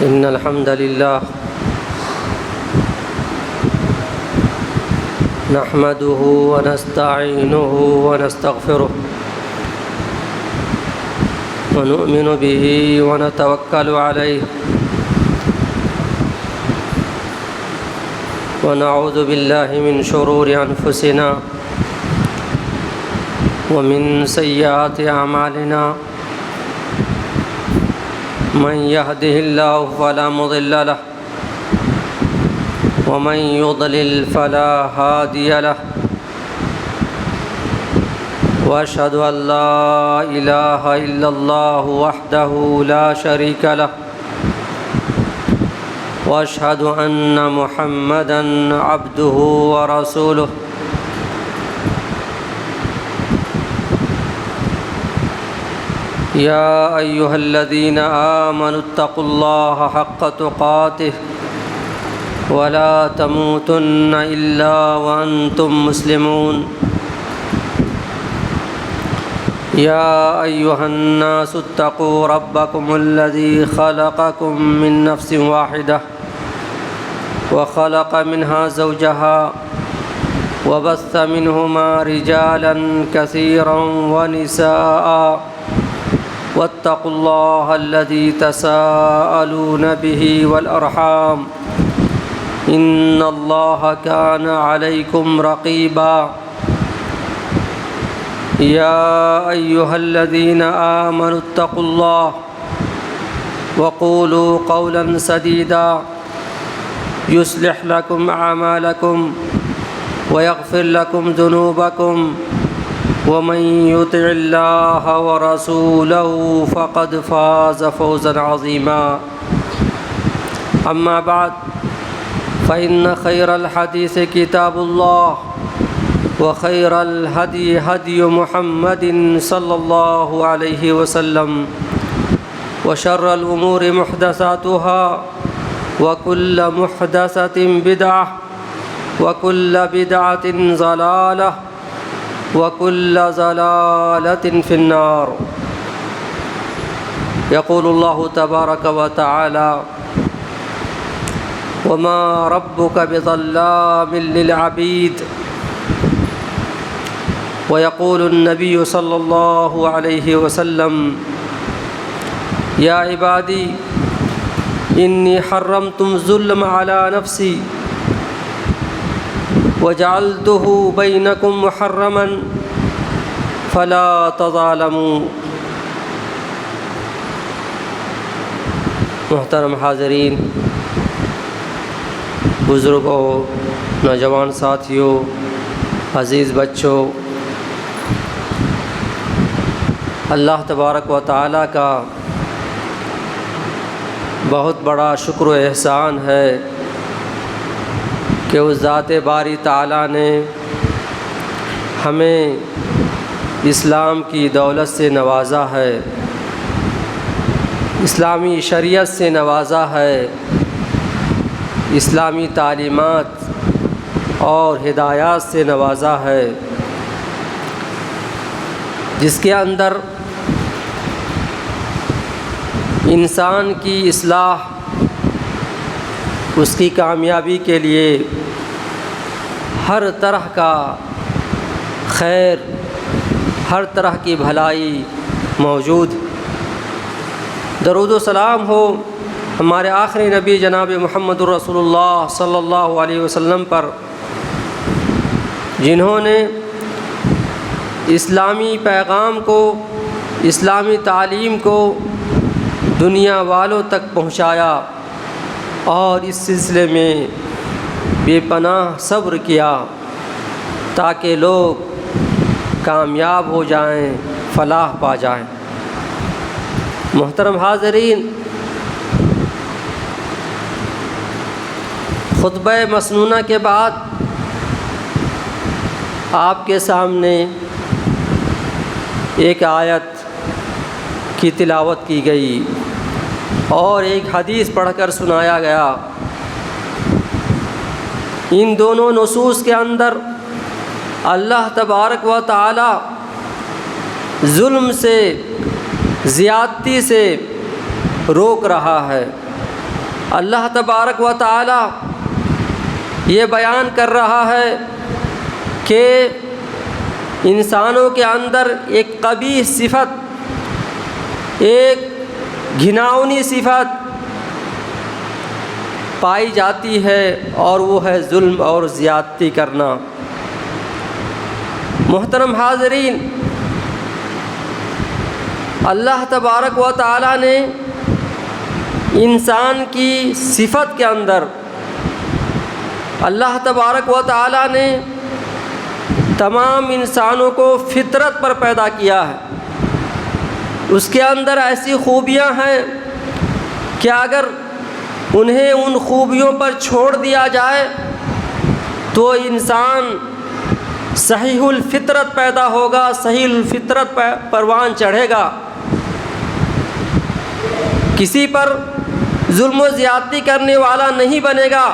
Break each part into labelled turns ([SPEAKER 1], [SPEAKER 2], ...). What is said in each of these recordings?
[SPEAKER 1] إن الحمد لله نحمده ونستعينه ونستغفره ونؤمن به ونتوكل عليه ونعوذ بالله من شرور أنفسنا ومن سيئات أعمالنا من يهده الله فلا مضل له ومن يضلل فلا هادي له وأشهد أن لا إله إلا الله وحده لا شريك له وأشهد أن محمدًا عبده ورسوله يا أيها الذين آمنوا اتقوا الله حق تقاته ولا تموتن إلا وأنتم مسلمون يا أيها الناس اتقوا ربكم الذي خلقكم من نفس واحدة وخلق منها زوجها وبث منهما رجالا كثيرا ونساء واتقوا الله الذي تساءلون به والأرحام إن الله كان عليكم رقيبا يا أيها الذين آمنوا اتقوا الله وقولوا قولا سديدا يصلح لكم أعمالكم ويغفر لكم ذنوبكم ومن يطع الله ورسوله فقد فاز فوزا عظيما أما بعد فإن خير الحديث كتاب الله وخير الهدي هدي محمد صلى الله عليه وسلم وشر الأمور محدثاتها وكل محدثة بدعة وكل بدعة ضلالة وكل ضلالة في النار يقول الله تبارك وتعالى وما ربك بظلام للعبيد ويقول النبي صلى الله عليه وسلم يا عبادي إني حرمت الظلم على نفسي وجعلته بينكم محرما فلا تظالموا. محترم حاضرین، بزرگوں، نوجوان ساتھیوں، عزیز بچوں، اللہ تبارک و تعالیٰ کا بہت بڑا شکر و احسان ہے کہ اس ذات باری تعالیٰ نے ہمیں اسلام کی دولت سے نوازا ہے، اسلامی شریعت سے نوازا ہے، اسلامی تعلیمات اور ہدایات سے نوازا ہے، جس کے اندر انسان کی اصلاح، اس کی کامیابی کے لیے ہر طرح کا خیر، ہر طرح کی بھلائی موجود. درود و سلام ہو ہمارے آخری نبی جناب محمد الرسول اللہ صلی اللہ علیہ وسلم پر، جنہوں نے اسلامی پیغام کو، اسلامی تعلیم کو دنیا والوں تک پہنچایا اور اس سلسلے میں بے پناہ صبر کیا تاکہ لوگ کامیاب ہو جائیں، فلاح پا جائیں. محترم حاضرین، خطبہ مسنونہ کے بعد آپ کے سامنے ایک آیت کی تلاوت کی گئی اور ایک حدیث پڑھ کر سنایا گیا. ان دونوں نصوص کے اندر اللہ تبارک و تعالی ظلم سے، زیادتی سے روک رہا ہے. اللہ تبارک و تعالی یہ بیان کر رہا ہے کہ انسانوں کے اندر ایک قبیح صفت، ایک گھناؤنی صفت پائی جاتی ہے، اور وہ ہے ظلم اور زیادتی کرنا۔ محترم حاضرین، اللہ تبارک و تعالی نے انسان کی صفت کے اندر، اللہ تبارک و تعالی نے تمام انسانوں کو فطرت پر پیدا کیا ہے۔ اس کے اندر ایسی خوبیاں ہیں کہ اگر انہیں ان خوبیوں پر چھوڑ دیا جائے تو انسان صحیح الفطرت پیدا ہوگا، صحیح الفطرت پروان چڑھے گا، کسی پر ظلم و زیادتی کرنے والا نہیں بنے گا،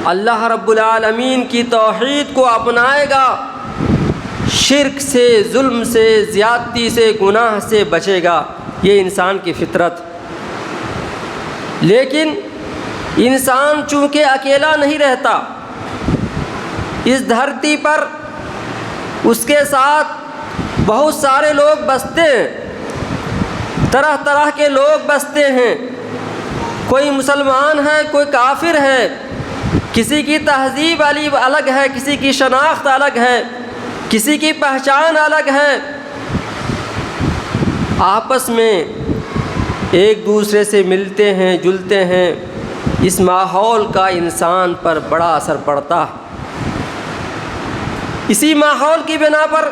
[SPEAKER 1] اللہ رب العالمین کی توحید کو اپنائے گا، شرک سے، ظلم سے، زیادتی سے، گناہ سے بچے گا۔ یہ انسان کی فطرت۔ لیکن انسان چونکہ اکیلا نہیں رہتا، اس دھرتی پر اس کے ساتھ بہت سارے لوگ بستے ہیں، طرح طرح کے لوگ بستے ہیں، کوئی مسلمان ہے، کوئی کافر ہے، کسی کی تہذیب الگ ہے، کسی کی شناخت الگ ہے، کسی کی پہچان الگ ہے، آپس میں ایک دوسرے سے ملتے ہیں، جلتے ہیں، اس ماحول کا انسان پر بڑا اثر پڑتا ہے۔ اسی ماحول کی بنا پر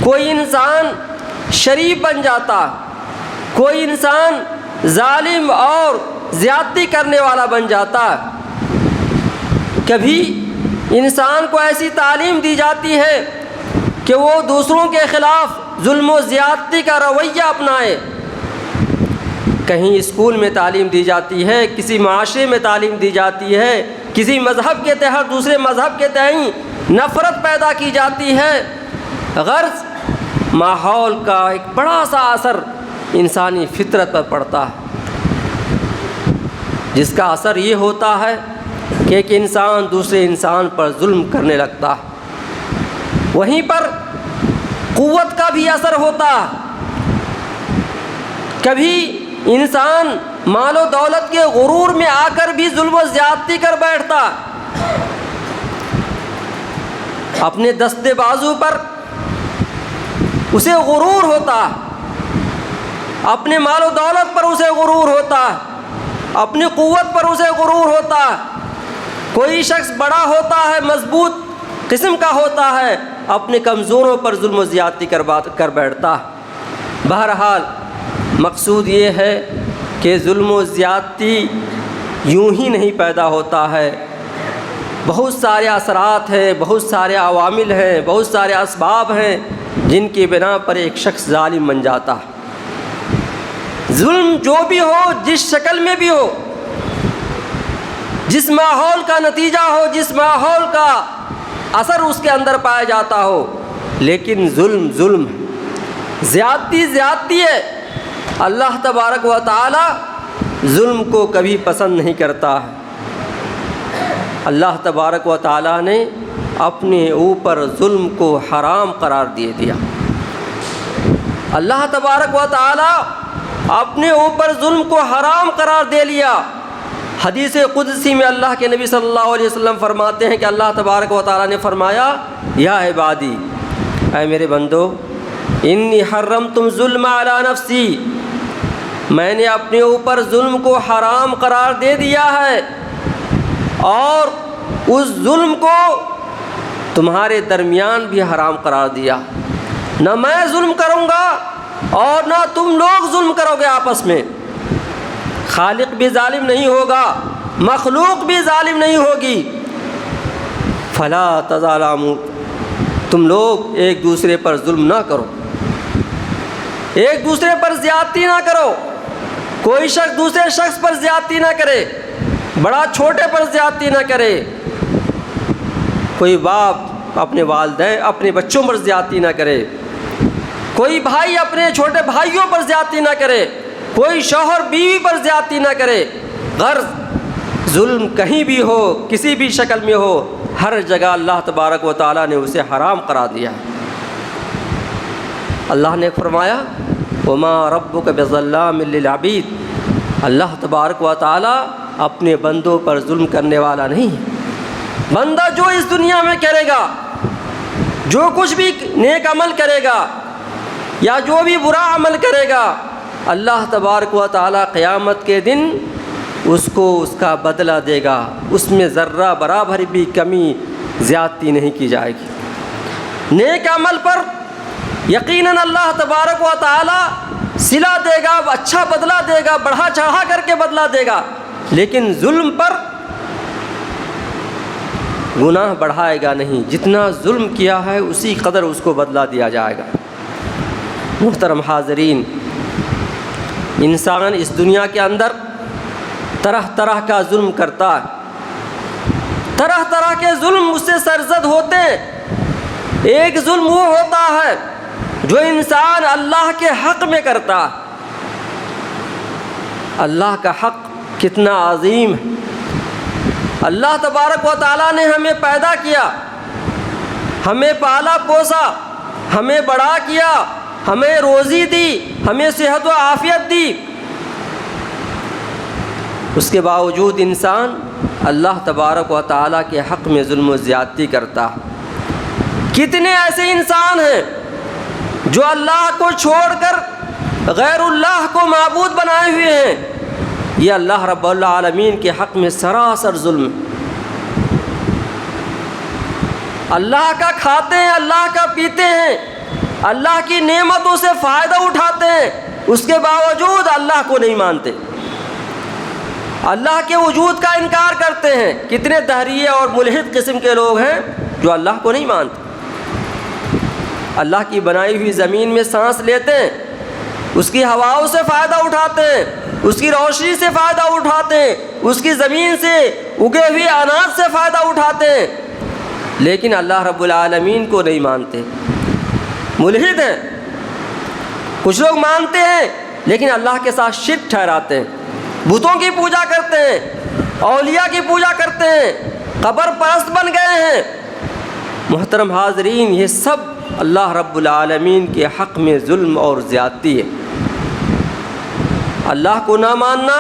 [SPEAKER 1] کوئی انسان شریف بن جاتا، کوئی انسان ظالم اور زیادتی کرنے والا بن جاتا ہے۔ کبھی انسان کو ایسی تعلیم دی جاتی ہے کہ وہ دوسروں کے خلاف ظلم و زیادتی کا رویہ اپنائے، کہیں اسکول میں تعلیم دی جاتی ہے، کسی معاشرے میں تعلیم دی جاتی ہے، کسی مذہب کے تحت دوسرے مذہب کے تئیں نفرت پیدا کی جاتی ہے۔ غرض ماحول کا ایک بڑا سا اثر انسانی فطرت پر پڑتا ہے، جس کا اثر یہ ہوتا ہے کہ ایک انسان دوسرے انسان پر ظلم کرنے لگتا ہے۔ وہیں پر قوت کا بھی اثر ہوتا ہے، کبھی انسان مال و دولت کے غرور میں آ کر بھی ظلم و زیادتی کر بیٹھتا، اپنے دستے بازو پر اسے غرور ہوتا، اپنے مال و دولت پر اسے غرور ہوتا، اپنی قوت پر اسے غرور ہوتا۔ کوئی شخص بڑا ہوتا ہے، مضبوط قسم کا ہوتا ہے، اپنے کمزوروں پر ظلم و زیادتی کر بیٹھتا۔ بہرحال مقصود یہ ہے کہ ظلم و زیادتی یوں ہی نہیں پیدا ہوتا ہے، بہت سارے اثرات ہیں، بہت سارے عوامل ہیں، بہت سارے اسباب ہیں جن کی بنا پر ایک شخص ظالم بن جاتا ہے۔ ظلم جو بھی ہو، جس شکل میں بھی ہو، جس ماحول کا نتیجہ ہو، جس ماحول کا اثر اس کے اندر پایا جاتا ہو، لیکن ظلم ظلم ہے، زیادتی زیادتی ہے۔ اللہ تبارک و تعالی ظلم کو کبھی پسند نہیں کرتا ہے۔ اللہ تبارک و تعالی نے اپنے اوپر ظلم کو حرام قرار دیا۔ اللہ تبارک و تعالی اپنے اوپر ظلم کو حرام قرار دے لیا۔ حدیث قدسی میں اللہ کے نبی صلی اللہ علیہ وسلم فرماتے ہیں کہ اللہ تبارک و تعالی نے فرمایا، یا عبادی، اے میرے بندو، انی حرمت الظلم علی نفسی، میں نے اپنے اوپر ظلم کو حرام قرار دے دیا ہے، اور اس ظلم کو تمہارے درمیان بھی حرام قرار دیا۔ نہ میں ظلم کروں گا اور نہ تم لوگ ظلم کرو گے آپس میں۔ خالق بھی ظالم نہیں ہوگا، مخلوق بھی ظالم نہیں ہوگی۔ فلا تظالموا، تم لوگ ایک دوسرے پر ظلم نہ کرو، ایک دوسرے پر زیادتی نہ کرو، کوئی شخص دوسرے شخص پر زیادتی نہ کرے، بڑا چھوٹے پر زیادتی نہ کرے، کوئی باپ اپنے والدین اپنے بچوں پر زیادتی نہ کرے، کوئی بھائی اپنے چھوٹے بھائیوں پر زیادتی نہ کرے، کوئی شوہر بیوی پر زیادتی نہ کرے، غرض ظلم کہیں بھی ہو، کسی بھی شکل میں ہو، ہر جگہ اللہ تبارک و تعالیٰ نے اسے حرام قرار دیا ہے۔ اللہ نے فرمایا وما ربک بظلام للعبید، اللہ تبارک و تعالیٰ اپنے بندوں پر ظلم کرنے والا نہیں ہے۔ بندہ جو اس دنیا میں کرے گا، جو کچھ بھی نیک عمل کرے گا یا جو بھی برا عمل کرے گا، اللہ تبارک و تعالیٰ قیامت کے دن اس کو اس کا بدلہ دے گا، اس میں ذرہ برابر بھی کمی زیادتی نہیں کی جائے گی۔ نیک عمل پر یقیناً اللہ تبارک و تعالیٰ صلہ دے گا، اچھا بدلہ دے گا، بڑھا چڑھا کر کے بدلہ دے گا، لیکن ظلم پر گناہ بڑھائے گا نہیں، جتنا ظلم کیا ہے اسی قدر اس کو بدلہ دیا جائے گا۔ محترم حاضرین، انسان اس دنیا کے اندر طرح طرح کا ظلم کرتا ہے، طرح طرح کے ظلم اس سے سرزد ہوتے ہیں۔ ایک ظلم وہ ہوتا ہے جو انسان اللہ کے حق میں کرتا ہے۔ اللہ کا حق کتنا عظیم ہے۔ اللہ تبارک و تعالیٰ نے ہمیں پیدا کیا، ہمیں پالا پوسا، ہمیں بڑا کیا، ہمیں روزی دی، ہمیں صحت و عافیت دی، اس کے باوجود انسان اللہ تبارک و تعالیٰ کے حق میں ظلم و زیادتی کرتا ہے۔ کتنے ایسے انسان ہیں جو اللہ کو چھوڑ کر غیر اللہ کو معبود بنائے ہوئے ہیں، یہ اللہ رب العالمین کے حق میں سراسر ظلم ہے۔ اللہ کا کھاتے ہیں، اللہ کا پیتے ہیں، اللہ کی نعمتوں سے فائدہ اٹھاتے ہیں، اس کے باوجود اللہ کو نہیں مانتے، اللہ کے وجود کا انکار کرتے ہیں۔ کتنے دہریے اور ملحد قسم کے لوگ ہیں جو اللہ کو نہیں مانتے، اللہ کی بنائی ہوئی زمین میں سانس لیتے ہیں، اس کی ہواؤں سے فائدہ اٹھاتے ہیں، اس کی روشنی سے فائدہ اٹھاتے ہیں، اس کی زمین سے اگے ہوئے اناج سے فائدہ اٹھاتے ہیں، لیکن اللہ رب العالمین کو نہیں مانتے، ملحد ہیں۔ کچھ لوگ مانتے ہیں لیکن اللہ کے ساتھ شرک ٹھہراتے ہیں، بتوں کی پوجا کرتے ہیں، اولیاء کی پوجا کرتے ہیں، قبر پرست بن گئے ہیں۔ محترم حاضرین، یہ سب اللہ رب العالمین کے حق میں ظلم اور زیادتی ہے۔ اللہ کو نہ ماننا،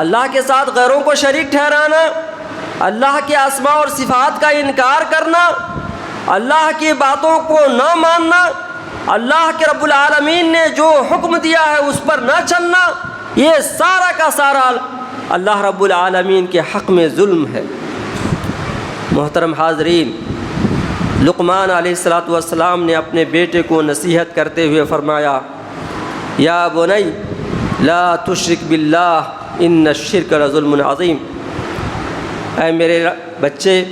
[SPEAKER 1] اللہ کے ساتھ غیروں کو شریک ٹھہرانا، اللہ کے اسماء اور صفات کا انکار کرنا، اللہ کی باتوں کو نہ ماننا، اللہ کے رب العالمین نے جو حکم دیا ہے اس پر نہ چلنا، یہ سارا کا سارا اللہ رب العالمین کے حق میں ظلم ہے۔ محترم حاضرین، لقمان علیہ السلام نے اپنے بیٹے کو نصیحت کرتے ہوئے فرمایا یا بنی لا تشرک باللہ ان الشرک لظلم عظیم، اے میرے بچے،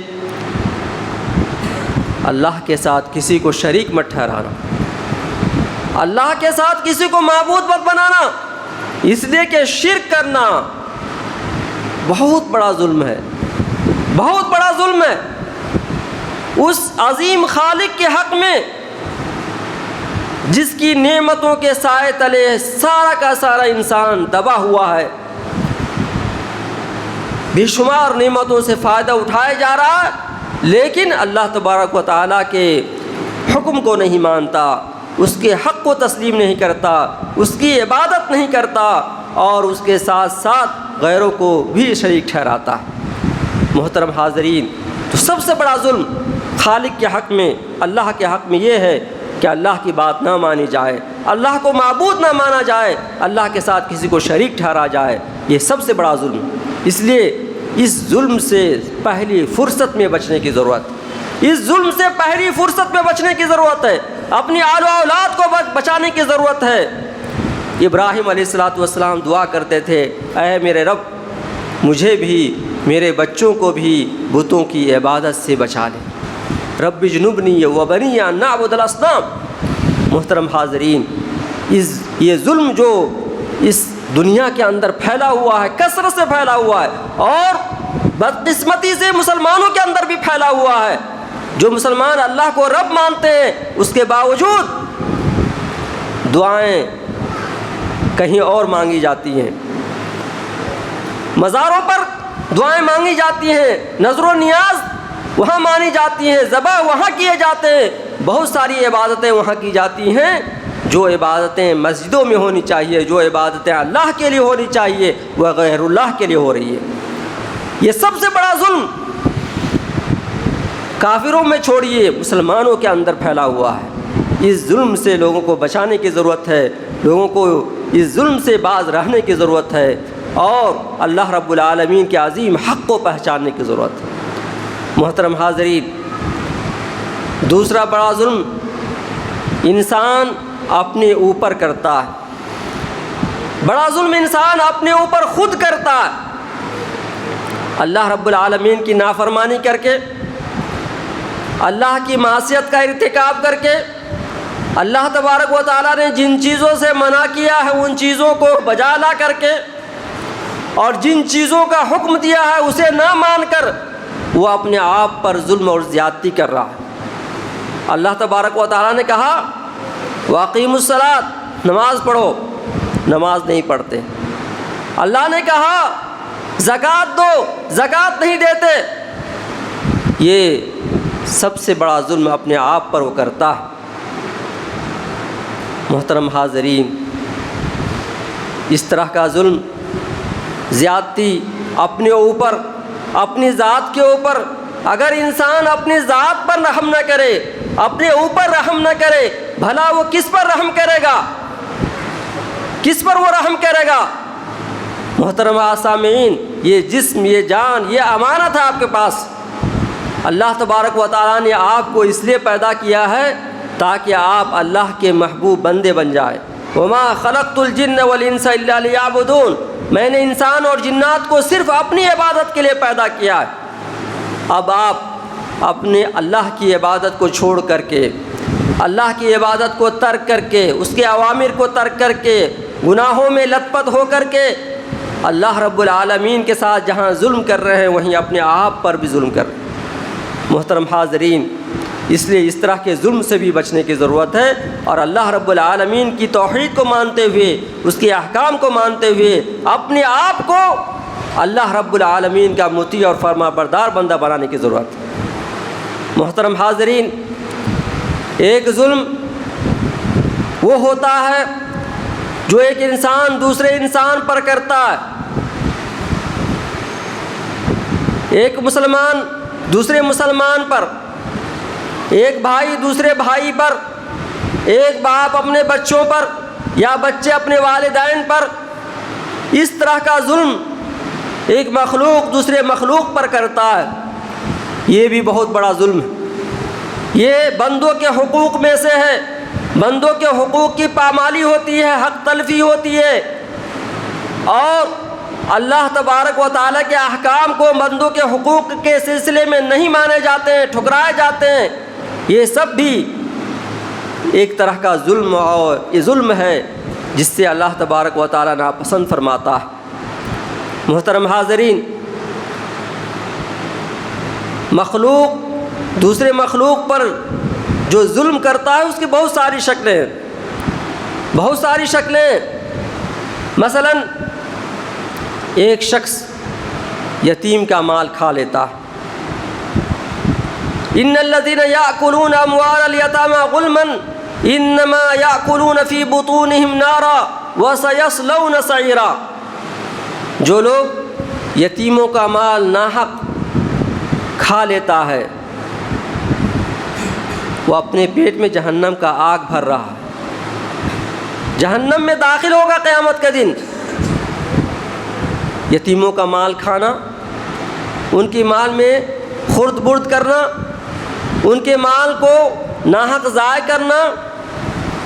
[SPEAKER 1] اللہ کے ساتھ کسی کو شریک مت ٹھہرانا، اللہ کے ساتھ کسی کو معبود مت بنانا، اس لیے کہ شرک کرنا بہت بڑا ظلم ہے، بہت بڑا ظلم ہے۔ اس عظیم خالق کے حق میں جس کی نعمتوں کے سائے تلے سارا کا سارا انسان دبا ہوا ہے، بے شمار نعمتوں سے فائدہ اٹھایا جا رہا ہے، لیکن اللہ تبارک و تعالیٰ کے حکم کو نہیں مانتا، اس کے حق کو تسلیم نہیں کرتا، اس کی عبادت نہیں کرتا، اور اس کے ساتھ ساتھ غیروں کو بھی شریک ٹھہراتا ہے۔ محترم حاضرین، تو سب سے بڑا ظلم خالق کے حق میں، اللہ کے حق میں یہ ہے کہ اللہ کی بات نہ مانی جائے، اللہ کو معبود نہ مانا جائے، اللہ کے ساتھ کسی کو شریک ٹھہرا جائے، یہ سب سے بڑا ظلم۔ اس لیے اس ظلم سے پہلی فرصت میں بچنے کی ضرورت، اس ظلم سے پہلی فرصت میں بچنے کی ضرورت ہے، اپنی آل و اولاد کو بچانے کی ضرورت ہے۔ ابراہیم علیہ السلام دعا کرتے تھے، اے میرے رب، مجھے بھی میرے بچوں کو بھی بتوں کی عبادت سے بچا لے، رب جنوبنی و بنی ان نعبد الاصنام۔ محترم حاضرین، یہ ظلم جو اس دنیا کے اندر پھیلا ہوا ہے، کثرت سے پھیلا ہوا ہے، اور بدقسمتی سے مسلمانوں کے اندر بھی پھیلا ہوا ہے، جو مسلمان اللہ کو رب مانتے ہیں اس کے باوجود دعائیں کہیں اور مانگی جاتی ہیں، مزاروں پر دعائیں مانگی جاتی ہیں، نظر و نیاز وہاں مانی جاتی ہیں، ذبح وہاں کیے جاتے ہیں، بہت ساری عبادتیں وہاں کی جاتی ہیں۔ جو عبادتیں مسجدوں میں ہونی چاہیے، جو عبادتیں اللہ کے لیے ہونی چاہیے، وہ غیر اللہ کے لیے ہو رہی ہے۔ یہ سب سے بڑا ظلم کافروں میں چھوڑیے مسلمانوں کے اندر پھیلا ہوا ہے۔ اس ظلم سے لوگوں کو بچانے کی ضرورت ہے، لوگوں کو اس ظلم سے باز رہنے کی ضرورت ہے، اور اللہ رب العالمین کے عظیم حق کو پہچاننے کی ضرورت ہے۔ محترم حاضرین، دوسرا بڑا ظلم انسان اپنے اوپر کرتا ہے۔ بڑا ظلم انسان اپنے اوپر خود کرتا ہے، اللہ رب العالمین کی نافرمانی کر کے، اللہ کی معصیت کا ارتکاب کر کے، اللہ تبارک و تعالیٰ نے جن چیزوں سے منع کیا ہے ان چیزوں کو بجا لا کر کے، اور جن چیزوں کا حکم دیا ہے اسے نہ مان کر وہ اپنے آپ پر ظلم اور زیادتی کر رہا ہے۔ اللہ تبارک و تعالیٰ نے کہا وَأَقِیمُوا الصَّلَاةَ، نماز پڑھو، نماز نہیں پڑھتے۔ اللہ نے کہا زکوٰۃ دو، زکوٰۃ نہیں دیتے۔ یہ سب سے بڑا ظلم اپنے آپ پر وہ کرتا ہے۔ محترم حاضرین، اس طرح کا ظلم، زیادتی اپنے اوپر، اپنی ذات کے اوپر، اگر انسان اپنی ذات پر رحم نہ کرے، اپنے اوپر رحم نہ کرے، بھلا وہ کس پر رحم کرے گا؟ کس پر وہ رحم کرے گا؟ محترم سامعین، یہ جسم، یہ جان، یہ امانت ہے آپ کے پاس۔ اللہ تبارک و تعالیٰ نے آپ کو اس لیے پیدا کیا ہے تاکہ آپ اللہ کے محبوب بندے بن جائے۔ وَمَا خَلَقْتُ الْجِنَّ وَالْإِنسَ إِلَّا لِيَعْبُدُونَ، میں نے انسان اور جنات کو صرف اپنی عبادت کے لیے پیدا کیا ہے۔ اب آپ اپنے اللہ کی عبادت کو چھوڑ کر کے، اللہ کی عبادت کو ترک کر کے، اس کے اوامر کو ترک کر کے، گناہوں میں لت پت ہو کر کے اللہ رب العالمین کے ساتھ جہاں ظلم کر رہے ہیں وہیں اپنے آپ پر بھی ظلم کر رہے ہیں۔ محترم حاضرین، اس لیے اس طرح کے ظلم سے بھی بچنے کی ضرورت ہے، اور اللہ رب العالمین کی توحید کو مانتے ہوئے، اس کے احکام کو مانتے ہوئے اپنے آپ کو اللہ رب العالمین کا مطیع اور فرما بردار بندہ بنانے کی ضرورت ہے۔ محترم حاضرین، ایک ظلم وہ ہوتا ہے جو ایک انسان دوسرے انسان پر کرتا ہے۔ ایک مسلمان دوسرے مسلمان پر، ایک بھائی دوسرے بھائی پر، ایک باپ اپنے بچوں پر، یا بچے اپنے والدین پر، اس طرح کا ظلم ایک مخلوق دوسرے مخلوق پر کرتا ہے۔ یہ بھی بہت بڑا ظلم ہے۔ یہ بندوں کے حقوق میں سے ہے، بندوں کے حقوق کی پامالی ہوتی ہے، حق تلفی ہوتی ہے، اور اللہ تبارک و تعالیٰ کے احکام کو بندوں کے حقوق کے سلسلے میں نہیں مانے جاتے ہیں، ٹھکرائے جاتے ہیں۔ یہ سب بھی ایک طرح کا ظلم، اور یہ ظلم ہے جس سے اللہ تبارک و تعالیٰ ناپسند فرماتا ہے۔ محترم حاضرین، مخلوق دوسرے مخلوق پر جو ظلم کرتا ہے اس کی بہت ساری شکلیں ہیں، بہت ساری شکلیں۔ مثلا ایک شخص یتیم کا مال کھا لیتا ہے۔ ان الذين ياكلون اموال اليتامى ظلما انما ياكلون في بطونهم نارا وسيصلون سعيرا۔ جو لوگ یتیموں کا مال ناحق کھا لیتا ہے وہ اپنے پیٹ میں جہنم کا آگ بھر رہا ہے، جہنم میں داخل ہوگا قیامت کے دن۔ یتیموں کا مال کھانا، ان کے مال میں خرد برد کرنا، ان کے مال کو ناحق ضائع کرنا،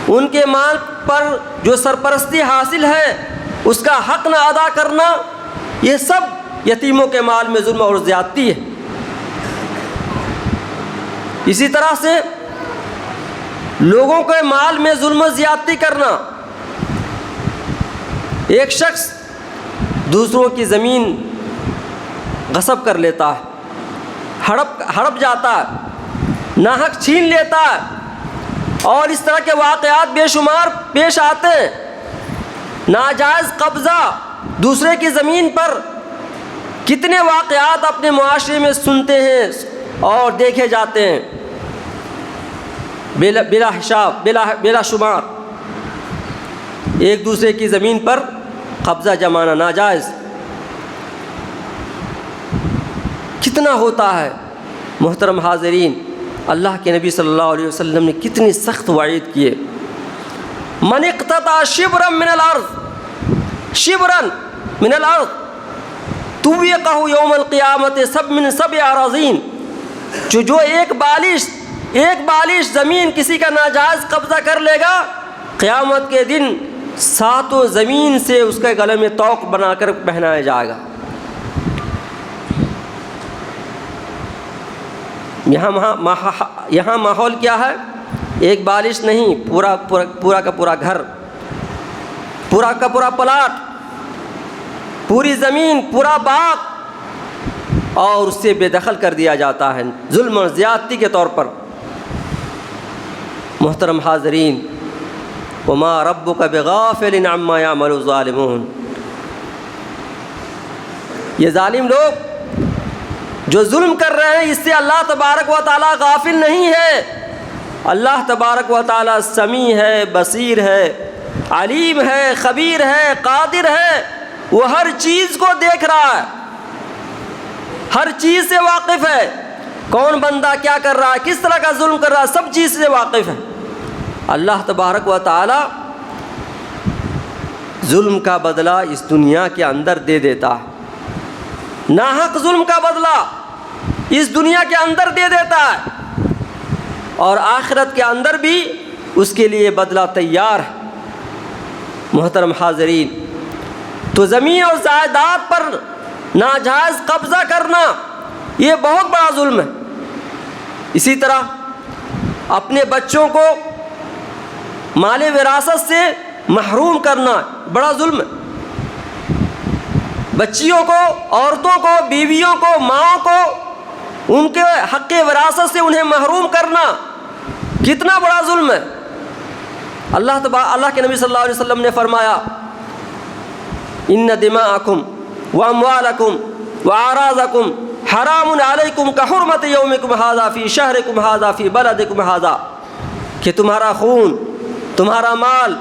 [SPEAKER 1] ان کے مال پر جو سرپرستی حاصل ہے اس کا حق نہ ادا کرنا، یہ سب یتیموں کے مال میں ظلم اور زیادتی ہے۔ اسی طرح سے لوگوں کے مال میں ظلم و زیادتی کرنا۔ ایک شخص دوسروں کی زمین غصب کر لیتا ہے، ہڑپ جاتا ہے، ناحق چھین لیتا ہے، اور اس طرح کے واقعات بے شمار پیش آتے ہیں۔ ناجائز قبضہ دوسرے کی زمین پر کتنے واقعات اپنے معاشرے میں سنتے ہیں اور دیکھے جاتے ہیں، بلا حساب بلا شمار۔ ایک دوسرے کی زمین پر قبضہ جمانا ناجائز کتنا ہوتا ہے۔ محترم حاضرین، اللہ کے نبی صلی اللہ علیہ وسلم نے کتنی سخت وعید کیے، من اقتطع شبرا من الارض، شبرا من الارض توقہ یوم القیامت سب من 7 اراضین، جو ایک بالش زمین کسی کا ناجائز قبضہ کر لے گا، قیامت کے دن 7 زمین سے اس کے گلے میں طوق بنا کر پہنایا جائے گا۔ یہاں ماحول کیا ہے؟ ایک بالش نہیں، پورا کا پورا گھر، پورا کا پورا پلاٹ، پوری زمین، پورا باغ، اور اس سے بے دخل کر دیا جاتا ہے ظلم اور زیادتی کے طور پر۔ محترم حاضرین، وما ربک بغافل عما یعمل الظالمون، یہ ظالم لوگ جو ظلم کر رہے ہیں، اس سے اللہ تبارک و تعالیٰ غافل نہیں ہے۔ اللہ تبارک و تعالیٰ سمیع ہے، بصیر ہے، علیم ہے، خبیر ہے، قادر ہے، وہ ہر چیز کو دیکھ رہا ہے، ہر چیز سے واقف ہے، کون بندہ کیا کر رہا ہے، کس طرح کا ظلم کر رہا ہے، سب چیز سے واقف ہے۔ اللہ تبارک و تعالیٰ ظلم کا بدلہ اس دنیا کے اندر دے دیتا ہے، ناحق ظلم کا بدلہ اس دنیا کے اندر دے دیتا ہے، اور آخرت کے اندر بھی اس کے لیے بدلہ تیار ہے۔ محترم حاضرین، تو زمین اور جائیداد پر ناجائز قبضہ کرنا یہ بہت بڑا ظلم ہے۔ اسی طرح اپنے بچوں کو مال وراثت سے محروم کرنا بڑا ظلم ہے۔ بچیوں کو، عورتوں کو، بیویوں کو، ماؤں کو ان کے حق وراثت سے انہیں محروم کرنا کتنا بڑا ظلم ہے۔ اللہ کے نبی صلی اللہ علیہ وسلم نے فرمایا، ان دماءکم واموالکم واعراضکم حرام علیکم کحرمت یومکم ھذا فی شہرکم ھذا فی بلدکم ھذا، کہ تمہارا خون، تمہارا مال،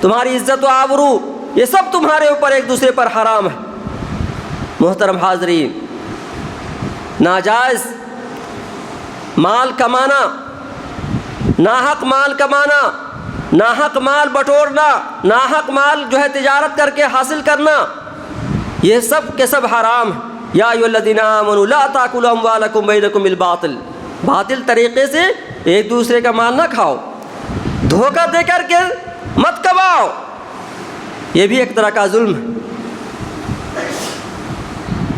[SPEAKER 1] تمہاری عزت و آبرو، یہ سب تمہارے اوپر ایک دوسرے پر حرام ہے۔ محترم حاضرین، ناجائز مال کمانا، ناحق مال کمانا، ناحق مال بٹورنا، ناحق مال جو ہے تجارت کر کے حاصل کرنا، یہ سب کے سب حرام ہے۔ یا ایھا الذین آمنوا لا تاکلوا اموالکم بینکم بالباطل، باطل طریقے سے ایک دوسرے کا مال نہ کھاؤ، دھوکہ دے کر کے مت کماؤ، یہ بھی ایک طرح کا ظلم ہے۔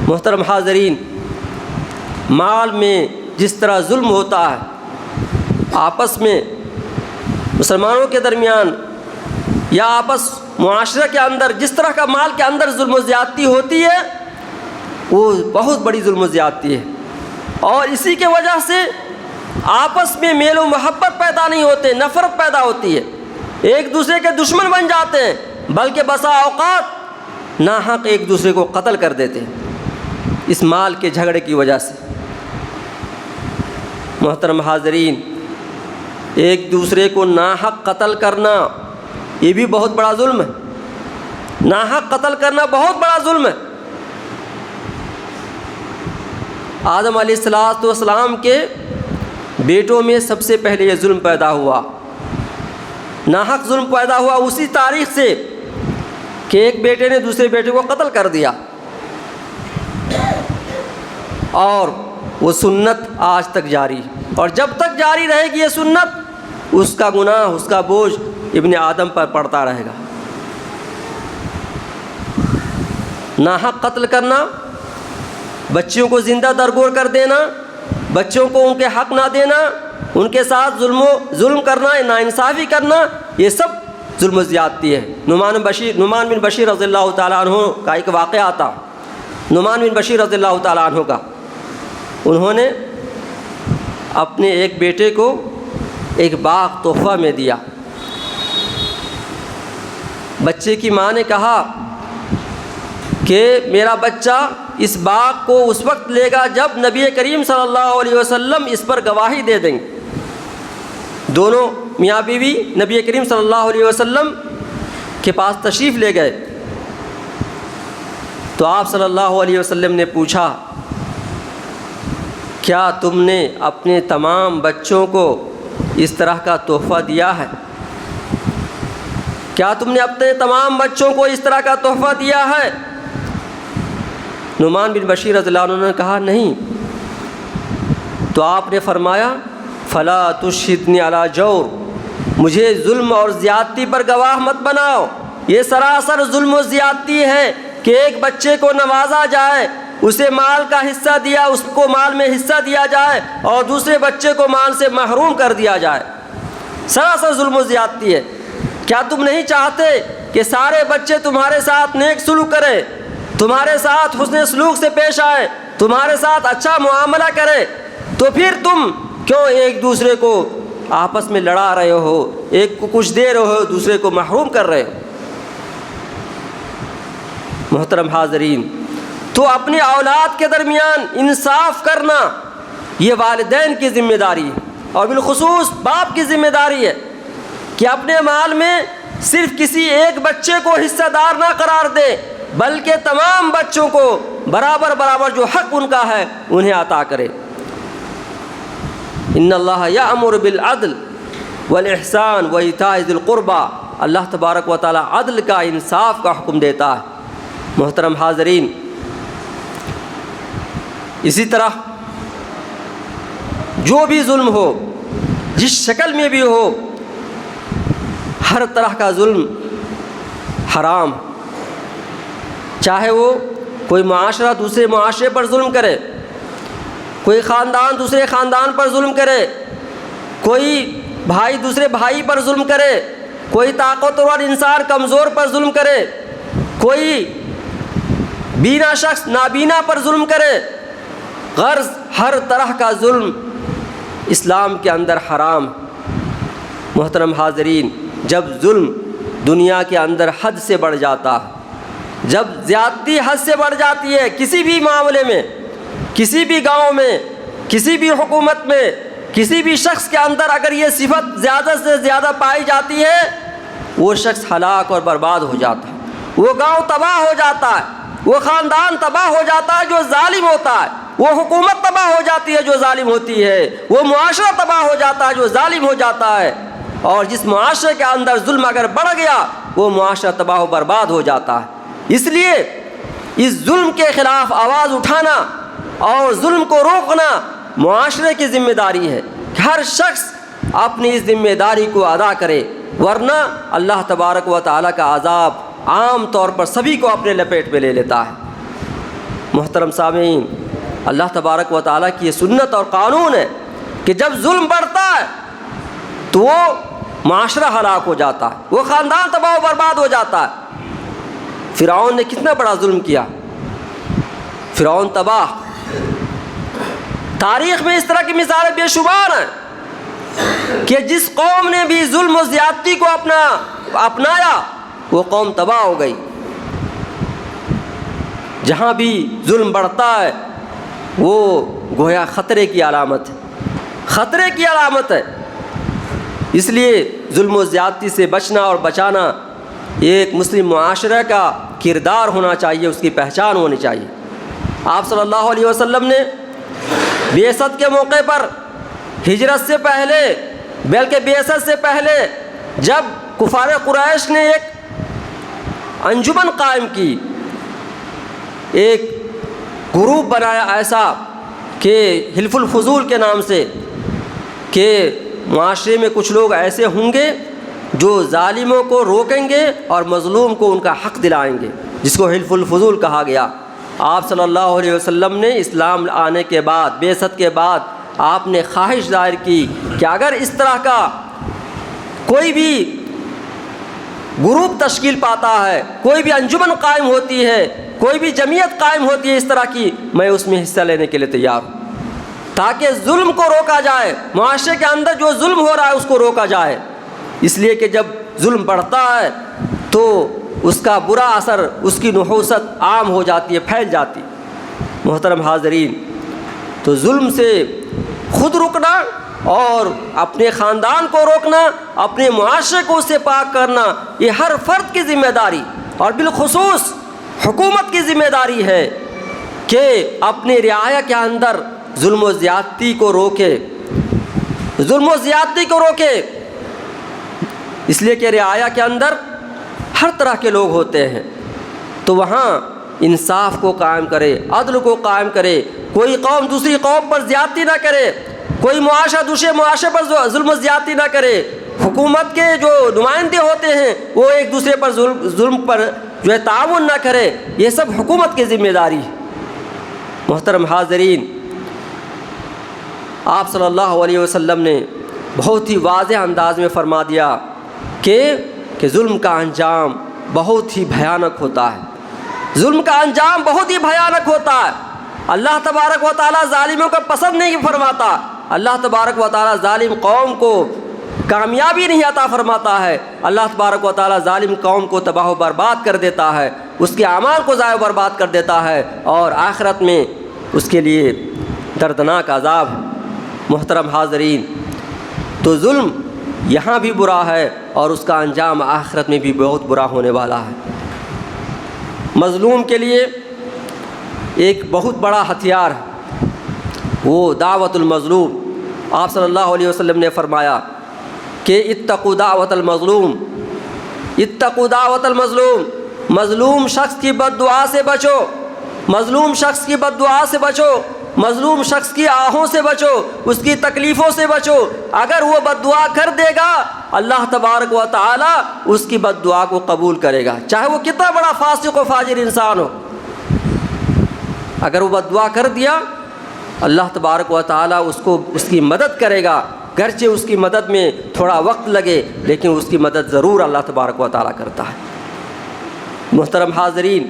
[SPEAKER 1] محترم حاضرین، مال میں جس طرح ظلم ہوتا ہے، آپس میں مسلمانوں کے درمیان یا آپس معاشرے کے اندر جس طرح کا مال کے اندر ظلم و زیادتی ہوتی ہے، وہ بہت بڑی ظلم و زیادتی ہے، اور اسی کے وجہ سے آپس میں میل و محبت پیدا نہیں ہوتے، نفرت پیدا ہوتی ہے، ایک دوسرے کے دشمن بن جاتے ہیں، بلکہ بسا اوقات ناحق ایک دوسرے کو قتل کر دیتے ہیں اس مال کے جھگڑے کی وجہ سے۔ محترم حاضرین، ایک دوسرے کو ناحق قتل کرنا یہ بھی بہت بڑا ظلم ہے، ناحق قتل کرنا بہت بڑا ظلم ہے۔ آدم علیہ السلام کے بیٹوں میں سب سے پہلے یہ ظلم پیدا ہوا، ناحق ظلم پیدا ہوا اسی تاریخ سے کہ ایک بیٹے نے دوسرے بیٹے کو قتل کر دیا، اور وہ سنت آج تک جاری ہے، اور جب تک جاری رہے گی یہ سنت، اس کا گناہ، اس کا بوجھ ابن آدم پر پڑتا رہے گا۔ ناحق قتل کرنا، بچیوں کو زندہ درگور کر دینا، بچوں کو ان کے حق نہ دینا، ان کے ساتھ ظلم کرنا، ناانصافی کرنا، یہ سب ظلم و زیادتی ہے۔ نعمان بن بشیر رضی اللہ تعالیٰ عنہ کا ایک واقعہ آتا، نعمان بن بشیر رضی اللہ تعالیٰ عنہ کا، انہوں نے اپنے ایک بیٹے کو ایک باغ تحفہ میں دیا، بچے کی ماں نے کہا کہ میرا بچہ اس باغ کو اس وقت لے گا جب نبی کریم صلی اللہ علیہ وسلم اس پر گواہی دے دیں گے۔ دونوں میاں بیوی نبی کریم صلی اللہ علیہ وسلم کے پاس تشریف لے گئے تو آپ صلی اللہ علیہ وسلم نے پوچھا کیا تم نے اپنے تمام بچوں کو اس طرح کا تحفہ دیا ہے؟ کیا تم نے اپنے تمام بچوں کو اس طرح کا تحفہ دیا ہے؟ نعمان بن بشیر رضی اللہ عنہ نے کہا نہیں۔ تو آپ نے فرمایا فلا تشہدنی علی جور، مجھے ظلم اور زیادتی پر گواہ مت بناؤ۔ یہ سراسر ظلم و زیادتی ہے کہ ایک بچے کو نوازا جائے، اسے مال کا حصہ دیا، اس کو مال میں حصہ دیا جائے اور دوسرے بچے کو مال سے محروم کر دیا جائے، سراسر ظلم و زیادتی ہے۔ کیا تم نہیں چاہتے کہ سارے بچے تمہارے ساتھ نیک سلوک کریں، تمہارے ساتھ حسن سلوک سے پیش آئے، تمہارے ساتھ اچھا معاملہ کرے؟ تو پھر تم کیوں ایک دوسرے کو آپس میں لڑا رہے ہو، ایک کو کچھ دے رہے ہو، دوسرے کو محروم کر رہے ہو؟ محترم حاضرین، تو اپنی اولاد کے درمیان انصاف کرنا یہ والدین کی ذمہ داری ہے، اور بالخصوص باپ کی ذمہ داری ہے کہ اپنے مال میں صرف کسی ایک بچے کو حصہ دار نہ قرار دے، بلکہ تمام بچوں کو برابر برابر جو حق ان کا ہے انہیں عطا کرے۔ ان اللہ یأمر بالعدل والاحسان وایتاء ذی القربى، اللہ تبارک و تعالی عدل کا، انصاف کا حکم دیتا ہے۔ محترم حاضرین، اسی طرح جو بھی ظلم ہو، جس شکل میں بھی ہو، ہر طرح کا ظلم حرام، چاہے وہ کوئی معاشرہ دوسرے معاشرے پر ظلم کرے، کوئی خاندان دوسرے خاندان پر ظلم کرے، کوئی بھائی دوسرے بھائی پر ظلم کرے، کوئی طاقتور انسان کمزور پر ظلم کرے، کوئی بینا شخص نابینا پر ظلم کرے، غرض ہر طرح کا ظلم اسلام کے اندر حرام۔ محترم حاضرین، جب ظلم دنیا کے اندر حد سے بڑھ جاتا ہے، جب زیادتی حد سے بڑھ جاتی ہے کسی بھی معاملے میں، کسی بھی گاؤں میں، کسی بھی حکومت میں، کسی بھی شخص کے اندر اگر یہ صفت زیادہ سے زیادہ پائی جاتی ہے، وہ شخص ہلاک اور برباد ہو جاتا ہے، وہ گاؤں تباہ ہو جاتا ہے، وہ خاندان تباہ ہو جاتا ہے جو ظالم ہوتا ہے، وہ حکومت تباہ ہو جاتی ہے جو ظالم ہوتی ہے، وہ معاشرہ تباہ ہو جاتا ہے جو ظالم ہو جاتا ہے، اور جس معاشرے کے اندر ظلم اگر بڑھ گیا وہ معاشرہ تباہ و برباد ہو جاتا ہے۔ اس لیے اس ظلم کے خلاف آواز اٹھانا اور ظلم کو روکنا معاشرے کی ذمہ داری ہے کہ ہر شخص اپنی اس ذمہ داری کو ادا کرے، ورنہ اللہ تبارک و تعالیٰ کا عذاب عام طور پر سبھی کو اپنے لپیٹ میں لے لیتا ہے۔ محترم سامعین، اللہ تبارک و تعالیٰ کی یہ سنت اور قانون ہے کہ جب ظلم بڑھتا ہے تو وہ معاشرہ ہلاک ہو جاتا ہے، وہ خاندان تباہ و برباد ہو جاتا ہے۔ فرعون نے کتنا بڑا ظلم کیا، فرعون تباہ۔ تاریخ میں اس طرح کی مثالیں بے شمار ہیں کہ جس قوم نے بھی ظلم و زیادتی کو اپنایا وہ قوم تباہ ہو گئی۔ جہاں بھی ظلم بڑھتا ہے وہ گویا خطرے کی علامت ہے، خطرے کی علامت ہے۔ اس لیے ظلم و زیادتی سے بچنا اور بچانا ایک مسلم معاشرہ کا کردار ہونا چاہیے، اس کی پہچان ہونی چاہیے۔ آپ صلی اللہ علیہ وسلم نے بعثت کے موقع پر، ہجرت سے پہلے بلکہ بعثت سے پہلے، جب کفار قریش نے ایک انجمن قائم کی، ایک گروپ بنایا ایسا کہ حلف الفضول کے نام سے، کہ معاشرے میں کچھ لوگ ایسے ہوں گے جو ظالموں کو روکیں گے اور مظلوم کو ان کا حق دلائیں گے، جس کو حلف الفضول کہا گیا۔ آپ صلی اللہ علیہ وسلم نے اسلام آنے کے بعد، بعثت کے بعد، آپ نے خواہش ظاہر کی کہ اگر اس طرح کا کوئی بھی گروپ تشکیل پاتا ہے، کوئی بھی انجمن قائم ہوتی ہے، کوئی بھی جمعیت قائم ہوتی ہے اس طرح کی، میں اس میں حصہ لینے کے لیے تیار ہوں، تاکہ ظلم کو روکا جائے، معاشرے کے اندر جو ظلم ہو رہا ہے اس کو روکا جائے۔ اس لیے کہ جب ظلم بڑھتا ہے تو اس کا برا اثر، اس کی نحوست عام ہو جاتی ہے، پھیل جاتی۔ محترم حاضرین، تو ظلم سے خود رکنا اور اپنے خاندان کو روکنا، اپنے معاشرے کو اس سے پاک کرنا، یہ ہر فرد کی ذمہ داری اور بالخصوص حکومت کی ذمہ داری ہے کہ اپنے رعایا کے اندر ظلم و زیادتی کو روکے، ظلم و زیادتی کو روکے، اس لیے کہ رعایا کے اندر ہر طرح کے لوگ ہوتے ہیں، تو وہاں انصاف کو قائم کرے، عدل کو قائم کرے، کوئی قوم دوسری قوم پر زیادتی نہ کرے، کوئی معاشرہ دوسرے معاشرے پر ظلم و زیادتی نہ کرے، حکومت کے جو نمائندے ہوتے ہیں وہ ایک دوسرے پر ظلم پر جو ہے تعاون نہ کرے، یہ سب حکومت کی ذمہ داری ہے۔ محترم حاضرین، آپ صلی اللہ علیہ وسلم نے بہت ہی واضح انداز میں فرما دیا کہ ظلم کا انجام بہت ہی بھیانک ہوتا ہے، ظلم کا انجام بہت ہی بھیانک ہوتا ہے۔ اللہ تبارک و تعالیٰ ظالموں کو پسند نہیں فرماتا، اللہ تبارک و تعالیٰ ظالم قوم کو کامیابی نہیں عطا فرماتا ہے، اللہ تبارک و تعالیٰ ظالم قوم کو تباہ و برباد کر دیتا ہے، اس کے اعمال کو ضائع و برباد کر دیتا ہے، اور آخرت میں اس کے لیے دردناک عذاب ہے۔ محترم حاضرین، تو ظلم یہاں بھی برا ہے اور اس کا انجام آخرت میں بھی بہت برا ہونے والا ہے۔ مظلوم کے لیے ایک بہت بڑا ہتھیار ہے، وہ دعوت المظلوم۔ آپ صلی اللہ علیہ وسلم نے فرمایا کہ اتقوا دعوت المظلوم، اتقوا دعوت المظلوم، مظلوم شخص کی بد دعا سے بچو، مظلوم شخص کی بد دعا سے بچو، مظلوم شخص کی آہوں سے بچو، اس کی تکلیفوں سے بچو۔ اگر وہ بد دعا کر دے گا اللہ تبارک و تعالی اس کی بد دعا کو قبول کرے گا، چاہے وہ کتنا بڑا فاسق و فاجر انسان ہو۔ اگر وہ بد دعا کر دیا اللہ تبارک و تعالی اس کی مدد کرے گا، گرچہ اس کی مدد میں تھوڑا وقت لگے لیکن اس کی مدد ضرور اللہ تبارک و تعالی کرتا ہے۔ محترم حاضرین،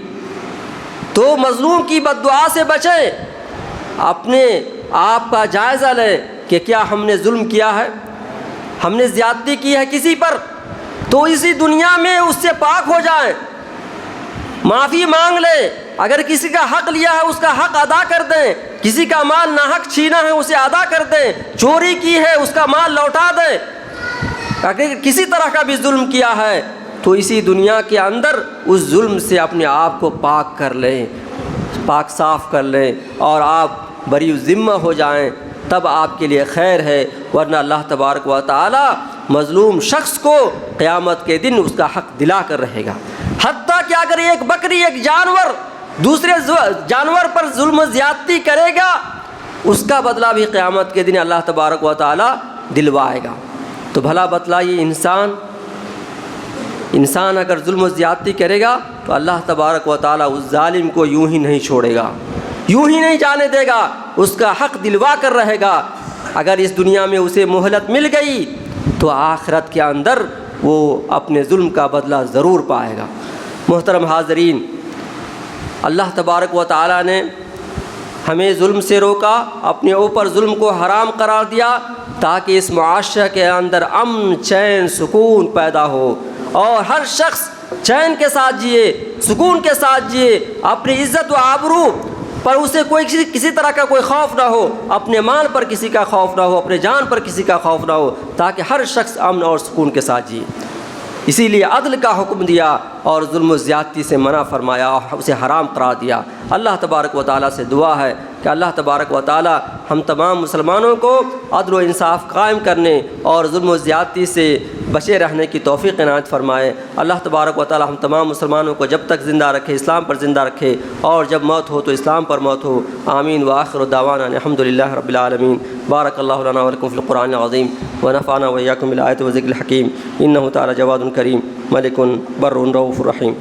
[SPEAKER 1] تو مظلوم کی بد دعا سے بچیں، اپنے آپ کا جائزہ لیں کہ کیا ہم نے ظلم کیا ہے، ہم نے زیادتی کی ہے کسی پر، تو اسی دنیا میں اس سے پاک ہو جائیں، معافی مانگ لیں، اگر کسی کا حق لیا ہے اس کا حق ادا کر دیں، کسی کا مال ناحق چھینا ہے اسے ادا کر دیں، چوری کی ہے اس کا مال لوٹا دیں، اگر کسی طرح کا بھی ظلم کیا ہے تو اسی دنیا کے اندر اس ظلم سے اپنے آپ کو پاک کر لیں، پاک صاف کر لیں اور آپ بری ذمہ ہو جائیں، تب آپ کے لیے خیر ہے، ورنہ اللہ تبارک و تعالی مظلوم شخص کو قیامت کے دن اس کا حق دلا کر رہے گا۔ حتیٰ کہ اگر ایک بکری، ایک جانور دوسرے جانور پر ظلم و زیادتی کرے گا اس کا بدلہ بھی قیامت کے دن اللہ تبارک و تعالی دلوائے گا۔ تو بھلا بتلائیے، انسان اگر ظلم و زیادتی کرے گا تو اللہ تبارک و تعالی اس ظالم کو یوں ہی نہیں چھوڑے گا، یوں ہی نہیں جانے دے گا، اس کا حق دلوا کر رہے گا۔ اگر اس دنیا میں اسے مہلت مل گئی تو آخرت کے اندر وہ اپنے ظلم کا بدلہ ضرور پائے گا۔ محترم حاضرین، اللہ تبارک و تعالی نے ہمیں ظلم سے روکا، اپنے اوپر ظلم کو حرام قرار دیا تاکہ اس معاشرے کے اندر امن، چین، سکون پیدا ہو اور ہر شخص چین کے ساتھ جیے، سکون کے ساتھ جیے، اپنی عزت و آبرو پر اسے کسی طرح کا کوئی خوف نہ ہو، اپنے مال پر کسی کا خوف نہ ہو، اپنے جان پر کسی کا خوف نہ ہو، تاکہ ہر شخص امن اور سکون کے ساتھ جیے۔ اسی لیے عدل کا حکم دیا اور ظلم و زیادتی سے منع فرمایا اور اسے حرام قرار دیا۔ اللہ تبارک و تعالیٰ سے دعا ہے کہ اللہ تبارک و تعالیٰ ہم تمام مسلمانوں کو عدل و انصاف قائم کرنے اور ظلم و زیادتی سے بچے رہنے کی توفیق عنایت فرمائے۔ اللہ تبارک و تعالیٰ ہم تمام مسلمانوں کو جب تک زندہ رکھے اسلام پر زندہ رکھے، اور جب موت ہو تو اسلام پر موت ہو۔ آمین وآخر دعوانا الحمدللہ رب العالمین۔ بارک اللہ لنا ولکم فی القرآن العظیم ونفعنا وإیاکم بالآیات والذکر الحکیم۔ انہ تعالی جواد کریم ملک بر رؤوف رحیم۔